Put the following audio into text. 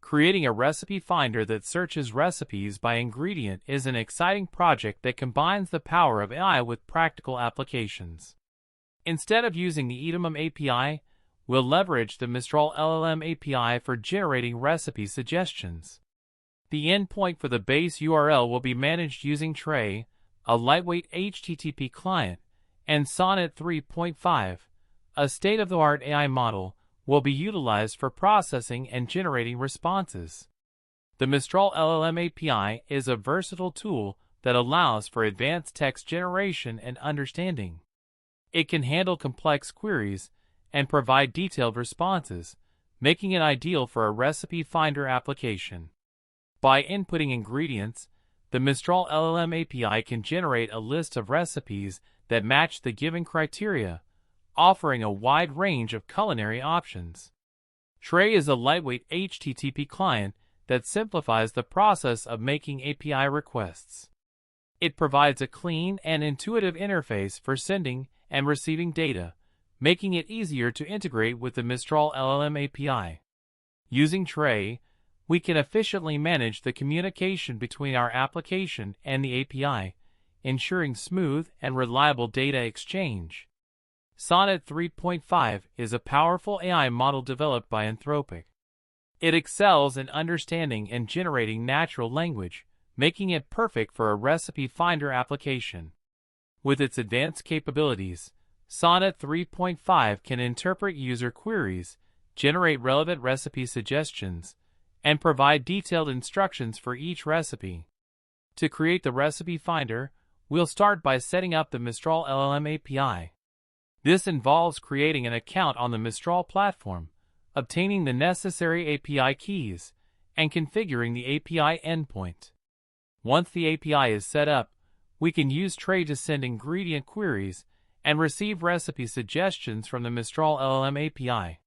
Creating a recipe finder that searches recipes by ingredient is an exciting project that combines the power of AI with practical applications. Instead of using the Edamame API, we'll leverage the Mistral LLM API for generating recipe suggestions. The endpoint for the base URL will be managed using Tray, a lightweight HTTP client, and Sonnet 3.5, a state-of-the-art AI model, will be utilized for processing and generating responses. The Mistral LLM API is a versatile tool that allows for advanced text generation and understanding. It can handle complex queries and provide detailed responses, making it ideal for a recipe finder application. By inputting ingredients, the Mistral LLM API can generate a list of recipes that match the given criteria, offering a wide range of culinary options. Tray is a lightweight HTTP client that simplifies the process of making API requests. It provides a clean and intuitive interface for sending and receiving data, making it easier to integrate with the Mistral LLM API. Using Tray, we can efficiently manage the communication between our application and the API, ensuring smooth and reliable data exchange. Sonnet 3.5 is a powerful AI model developed by Anthropic. It excels in understanding and generating natural language, making it perfect for a recipe finder application. With its advanced capabilities, Sonnet 3.5 can interpret user queries, generate relevant recipe suggestions, and provide detailed instructions for each recipe. To create the recipe finder, we'll start by setting up the Mistral LLM API. This involves creating an account on the Mistral platform, obtaining the necessary API keys, and configuring the API endpoint. Once the API is set up, we can use Tray to send ingredient queries and receive recipe suggestions from the Mistral LLM API.